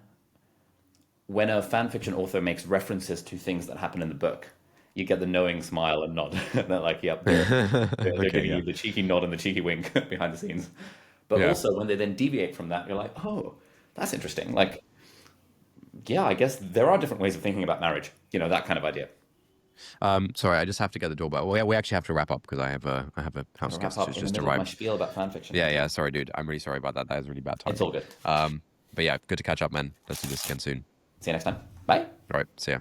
a fan fiction author makes references to things that happen in the book, you get the knowing smile and nod. They're like, yep, they're Okay. giving Yeah. you the cheeky nod and the cheeky wink behind the scenes. But Yeah. also when they then deviate from that, you're like, oh, that's interesting. Like, yeah, I guess there are different ways of thinking about marriage. That kind of idea. Sorry, I just have to get the doorbell. We actually have to wrap up because I have a I'm house gonna wrap guest up who's in the just middle of my arrived. spiel about fan fiction. Yeah, yeah. Sorry, dude. I'm really sorry about that. That was really bad It's all timing. good. But yeah, good to catch up, man. Let's do this again soon. See you next time. Bye. All right. See ya.